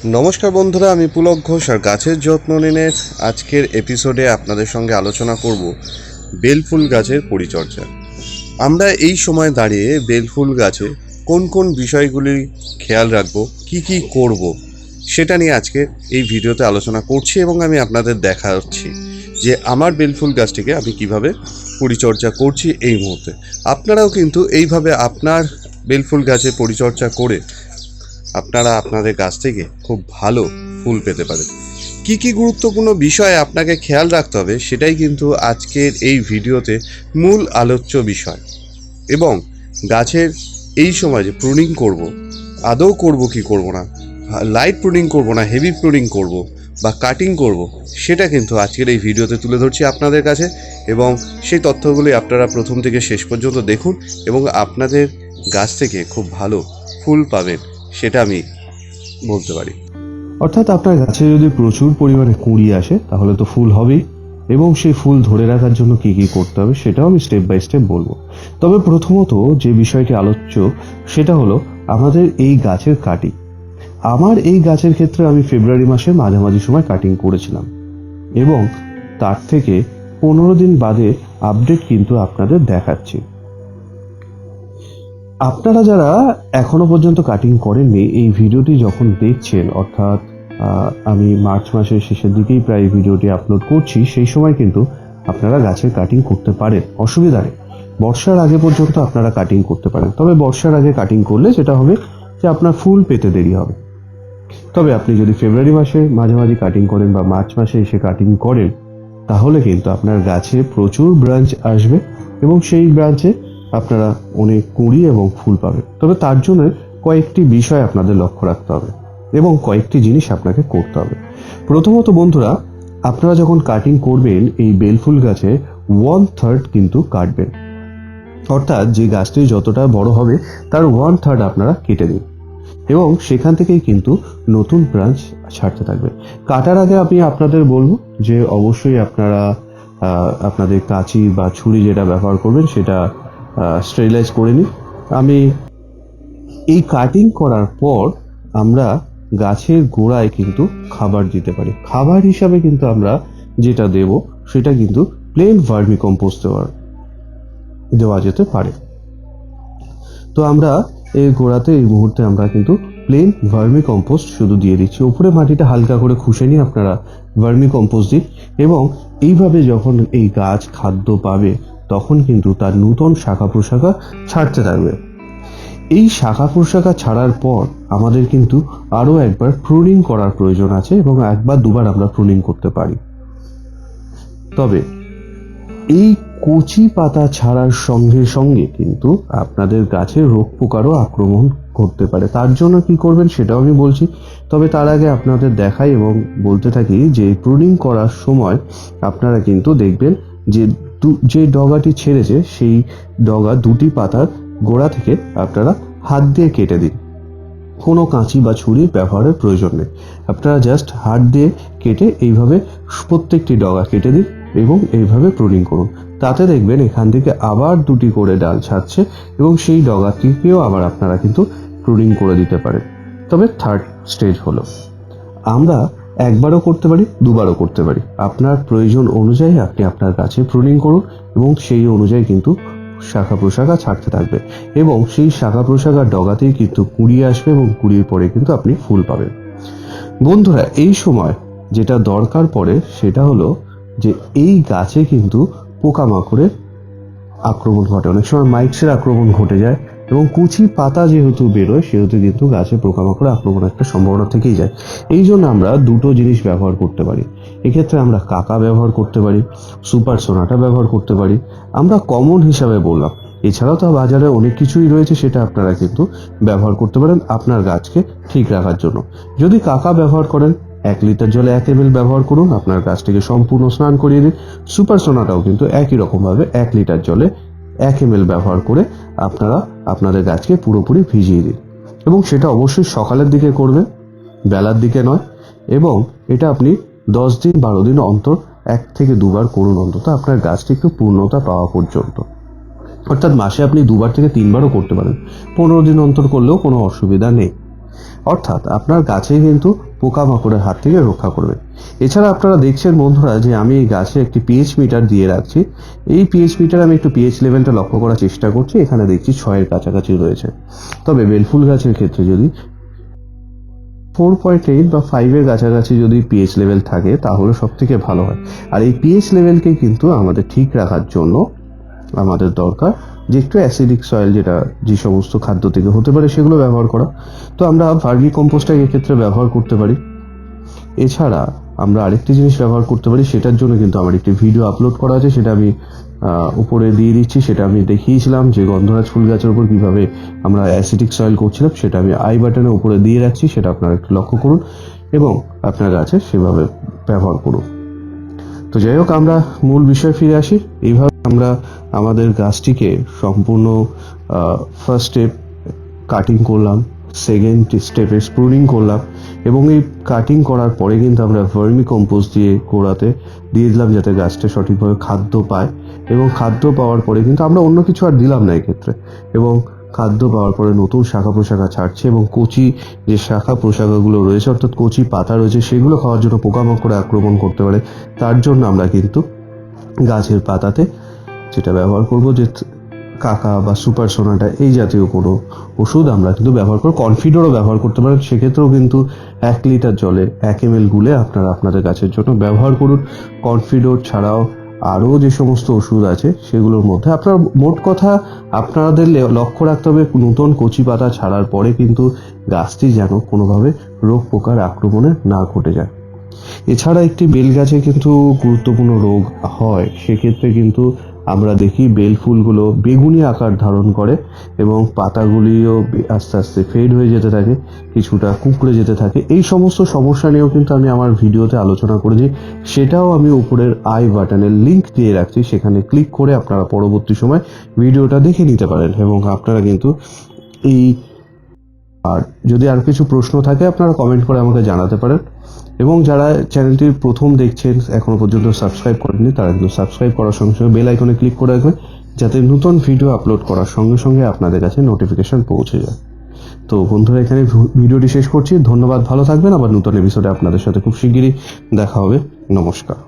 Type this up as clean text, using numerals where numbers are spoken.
নমস্কার বন্ধুরা, আমি পুলক ঘোষ আর গাছের যত্ন নিয়ে আজকের এপিসোডে আপনাদের সঙ্গে আলোচনা করব বেল ফুল গাছের পরিচর্যা। আমরা এই সময় দাঁড়িয়ে বেল ফুল গাছে কোন কোন বিষয়গুলি খেয়াল রাখব, কি করব, সেটা নিয়ে আজকে এই ভিডিওতে আলোচনা করছি এবং আমি আপনাদের দেখাচ্ছি যে আমার বেল ফুল গাছটিকে আমি কিভাবে পরিচর্যা করছি এই মুহূর্তে। আপনারাও কিন্তু এইভাবে আপনার বেল ফুল গাছের পরিচর্যা করে আপনারা আপনাদের গাছ থেকে খুব ভালো ফুল পেতে পারেন। কি গুরুত্বপূর্ণ বিষয় আপনাকে খেয়াল রাখতে হবে সেটাই কিন্তু আজকের এই ভিডিওতে মূল আলোচ্য বিষয়। এবং গাছের এই সময় যে প্রুনিং করব, আদৌ করব কি করব না, লাইট প্রুনিং করব না হেভি প্রুনিং করব বা কাটিং করব, সেটা কিন্তু আজকের এই ভিডিওতে তুলে ধরছি আপনাদের কাছে। এবং সেই তথ্যগুলি আপনারা প্রথম থেকে শেষ পর্যন্ত দেখুন এবং আপনাদের গাছ থেকে খুব ভালো ফুল পাবেন, সেটা আমি বলতে পারি। অর্থাৎ আপনার গাছে যদি প্রচুর পরিমাণে কুঁড়ি আসে তাহলে তো ফুল হবেই, এবং সেই ফুল ধরে রাখার জন্য কি করতে হবে সেটাও আমি স্টেপ বাই স্টেপ বলবো। তবে প্রথমত যে বিষয়টি আলোচ্য সেটা হলো আমাদের এই গাছের কাটিং। আমার এই গাছের ক্ষেত্রে আমি ফেব্রুয়ারি মাসের মাঝামাঝি সময় কাটিং করেছিলাম এবং তার থেকে 15 দিন বাদে আপডেট কিন্তু আপনাদের দেখাচ্ছি। আপনারা যারা এখনো পর্যন্ত কাটিং করেননি, এই ভিডিওটি যখন দেখছেন, অর্থাৎ আমি মার্চ মাসের শেষের দিকেই প্রায় ভিডিওটি আপলোড করছি, সেই সময় কিন্তু আপনারা গাছের কাটিং করতে পারেন, অসুবিধা নেই। বর্ষার আগে পর্যন্ত আপনারা কাটিং করতে পারেন। তবে বর্ষার আগে কাটিং করলে যেটা হবে যে আপনার ফুল পেতে দেরি হবে। তবে আপনি যদি ফেব্রুয়ারি মাসে মাঝামাঝি কাটিং করেন বা মার্চ মাসে এসে কাটিং করেন, তাহলে কিন্তু আপনার গাছে প্রচুর ব্রাঞ্চ আসবে এবং সেই ব্রাঞ্চে আপনারা অনেক কুঁড়ি এবং ফুল পাবেন। তবে তার জন্য কয়েকটি বিষয় আপনাদের লক্ষ্য রাখতে হবে এবং কয়েকটি জিনিস আপনাকে করতে হবে। প্রথমত বন্ধুরা, আপনারা যখন কাটিং করবেন এই বেল ফুল গাছে 1/3 কিন্তু কাটবেন। অর্থাৎ যে গাছটি যতটা বড় হবে তার 1/3 আপনারা কেটে দিন এবং সেখান থেকেই কিন্তু নতুন ব্রাঞ্চ ছাড়তে থাকবে। কাটার আগে আমি আপনাদের বলবো যে অবশ্যই আপনারা আপনাদের কাঁচি বা ছুরি যেটা ব্যবহার করবেন সেটা স্টেরিলাইজ করে নিন। আমি এই কাটিং করার পর আমরা গাছের গোড়ায় কিন্তু খাবার দিতে পারি। খাবার হিসাবে কিন্তু আমরা যেটা দেব সেটা কিন্তু প্লেন ভার্মি কম্পোস্ট দেওয়া যেতে পারে। তো আমরা এই গোড়াতে এই মুহূর্তে আমরা কিন্তু প্লেন ভার্মি কম্পোস্ট শুধু দিয়ে দিচ্ছি। উপরে মাটিটা হালকা করে খুশে নিয়ে আপনারা ভার্মি কম্পোস্ট দিন এবং এইভাবে যখন এই গাছ খাদ্য পাবে তখন কিন্তু তার নূতন শাখা প্রশাখা ছাড়তে থাকবে। এই শাখা প্রশাখা ছাড়ার পর আমাদের কিন্তু আরো একবার প্রুনিং করার প্রয়োজন আছে এবং একবার দুবার আমরা প্রুনিং করতে পারি। তবে এই কচি পাতা ছাড়ার সঙ্গে সঙ্গে কিন্তু আপনাদের গাছে রোগ পোকারও আক্রমণ করতে পারে। তার জন্য কি করবেন সেটাও আমি বলছি। তবে তার আগে আপনাদের দেখাই এবং বলতে থাকি যে প্রুনিং করার সময় আপনারা কিন্তু দেখবেন যে ডগাটি ছেড়েছে সেই ডগা দুটি পাতার গোড়া থেকে আপনারা হাত দিয়ে কেটে দিন। কোনো কাঁচি বা ছুরির ব্যবহারের প্রয়োজন নেই। আপনারা জাস্ট হাত দিয়ে কেটে এইভাবে প্রত্যেকটি ডগা কেটে দিন এবং এইভাবে প্রুনিং করুন। তাতে দেখবেন এখান থেকে আবার দুটি করে ডাল ছাড়ছে এবং সেই ডগাটিকেও আবার আপনারা কিন্তু প্রুনিং করে দিতে পারেন। তবে থার্ড স্টেজ হলো আমরা একবারও করতে পারি, দুবারও করতে পারি। আপনার প্রয়োজন অনুযায়ী আপনি আপনার গাছে প্রুনিং করুন এবং সেই অনুযায়ী কিন্তু শাখা প্রশাখা ছাড়তে থাকবে এবং সেই শাখা প্রশাখার ডগাতেই কিন্তু কুঁড়ি আসবে এবং কুঁড়ির পরে কিন্তু আপনি ফুল পাবেন। বন্ধুরা, এই সময় যেটা দরকার পড়ে সেটা হলো যে এই গাছে কিন্তু পোকামাকড়ের আক্রমণ ঘটে, অনেক সময় মাইটসের আক্রমণ ঘটে যায় এবং কুচি পাতা যেহেতু বেরোয় সেহেতু কিন্তু গাছে পোকামাকড়ের আক্রমণ একটা সম্ভাবনা থেকেই যায়। এই জন্য আমরা দুটো জিনিস ব্যবহার করতে পারি। এক্ষেত্রে আমরা কাকা ব্যবহার করতে পারি, সুপার সোনাটা ব্যবহার করতে পারি। আমরা কমন হিসাবে বললাম, এছাড়াও তো বাজারে অনেক কিছুই রয়েছে, সেটা আপনারা কিন্তু ব্যবহার করতে পারেন আপনার গাছকে ঠিক রাখার জন্য। যদি কাকা ব্যবহার করেন 1 লিটার জলে 1 ml ব্যবহার করুন, আপনার গাছটিকে সম্পূর্ণ স্নান করিয়ে দিন। সুপার সোনাটাও কিন্তু একই রকমভাবে 1 লিটার জলে 1 ml ব্যবহার করে আপনারা আপনাদের গাছকে পুরোপুরি ভিজিয়ে দিন এবং সেটা অবশ্যই সকালের দিকে করবেন, বেলার দিকে নয়। এবং এটা আপনি 10 দিন 12 দিন অন্তর 1 থেকে 2 বার করুন, অন্তত আপনার গাছটি একটু পূর্ণতা পাওয়া পর্যন্ত। অর্থাৎ মাসে আপনি 2 বার থেকে 3 বারও করতে পারেন, 15 দিন অন্তর করলেও কোনো অসুবিধা নেই। অর্থাৎ আপনার গাছে কিন্তু পোকামাকড়ের হাত থেকে রক্ষা করবে। এছাড়া আপনারা দেখছেন বন্ধুরা যে আমি এই গাছে একটি পিএইচ মিটার দিয়ে রাখছি। এই পিএইচ মিটার আমি একটু পিএইচ লেভেলটা লক্ষ্য করার চেষ্টা করছি। এখানে দেখছি 6-এর কাছাকাছি রয়েছে। তবে বেলফুল গাছের ক্ষেত্রে যদি 4.8 বা 5-এর কাছাকাছি যদি পিএইচ লেভেল থাকে তাহলে সব থেকে ভালো হয়। আর এই পিএইচ লেভেলকে কিন্তু আমাদের ঠিক রাখার জন্য আমাদের দরকার যে একটু অ্যাসিডিক সয়েল, যেটা যে সমস্ত খাদ্য থেকে হতে পারে সেগুলো ব্যবহার করা। তো আমরা ভার্মি কম্পোস্টটা এক্ষেত্রে ব্যবহার করতে পারি। এছাড়া আমরা আরেকটি জিনিস ব্যবহার করতে পারি, সেটার জন্য কিন্তু আমার একটি ভিডিও আপলোড করা আছে, সেটা আমি উপরে দিয়ে দিচ্ছি। সেটা আমি দেখিয়েছিলাম যে গন্ধরাজ ফুল গাছের উপর কীভাবে আমরা অ্যাসিডিক সয়েল করছিলাম, সেটা আমি আই বাটনে উপরে দিয়ে রাখছি, সেটা আপনারা একটু লক্ষ্য করুন এবং আপনার গাছে সেভাবে ব্যবহার করুন। তো যাই হোক, আমরা মূল বিষয়ে ফিরে আসি। এইভাবে আমরা আমাদের গাছটিকে সম্পূর্ণ ফার্স্ট স্টেপ কাটিং করলাম, সেকেন্ড স্টেপে স্প্রুনিং করলাম এবং এই কাটিং করার পরে কিন্তু আমরা ভার্মি কম্পোস্ট দিয়ে গোড়াতে দিয়ে দিলাম যাতে গাছটা সঠিকভাবে খাদ্য পায়। এবং খাদ্য পাওয়ার পরে কিন্তু আমরা অন্য কিছু আর দিলাম না এক্ষেত্রে। এবং খাদ্য পাওয়ার পরে নতুন শাখা প্রশাখা ছাড়ছে এবং কচি যে শাখা প্রশাখাগুলো রয়েছে অর্থাৎ কচি পাতা রয়েছে সেগুলো খাওয়ার জন্য পোকামাকড় আক্রমণ করতে পারে। তার জন্য আমরা কিন্তু গাছের পাতাতে যেটা ব্যবহার করব যে কাকা বা সুপার সোনাটা এই জাতীয় কোনো ওষুধ আমরা কিন্তু ব্যবহার করব। কনফিডোরও ব্যবহার করতে পারেন, সেক্ষেত্রেও কিন্তু 1 লিটার জলে 1 ml গুলে আপনারা আপনাদের গাছের জন্য ব্যবহার করুন। কনফিডোর ছাড়াও আরও যে সমস্ত ওষুধ আছে সেগুলোর মধ্যে আপনার মোট কথা আপনাদের লক্ষ্য রাখতে হবে নতুন কচি পাতা ছাড়ার পরে কিন্তু গাছটি যেন কোনোভাবে রোগ পোকার আক্রমণে না ঘটে যায়। এছাড়া একটি বেল গাছে কিন্তু গুরুত্বপূর্ণ রোগ হয়, সেক্ষেত্রে কিন্তু আমরা দেখি বেল ফুলগুলো বেগুনি আকার ধারণ করে এবং পাতাগুলিও আস্তে আস্তে ফেড হয়ে যেতে থাকে, কিছুটা কুঁকড়ে যেতে থাকে। এই সমস্ত সমস্যা নিয়েও কিন্তু আমি আমার ভিডিওতে আলোচনা করেছি, সেটাও আমি উপরের আই বাটনের লিঙ্ক দিয়ে রাখছি, সেখানে ক্লিক করে আপনারা পরবর্তী সময় ভিডিওটা দেখে নিতে পারেন। এবং আপনারা কিন্তু এই আর যদি আর কিছু প্রশ্ন থাকে আপনারা কমেন্ট করে আমাকে জানাতে পারেন। এবং যারা চ্যানেলটি প্রথম দেখছেন এখনো পর্যন্ত সাবস্ক্রাইব করেননি তারা কিন্তু সাবস্ক্রাইব করার সঙ্গে সঙ্গে বেল আইকনে ক্লিক করে রাখবেন যাতে নতুন ভিডিও আপলোড করার সঙ্গে সঙ্গে আপনাদের কাছে নোটিফিকেশন পৌঁছে যায়। তো বন্ধুরা, এখানে ভিডিওটি শেষ করছি। ধন্যবাদ, ভালো থাকবেন। আবার নতুন এপিসোডে আপনাদের সাথে খুব শিগগিরই দেখা হবে। নমস্কার।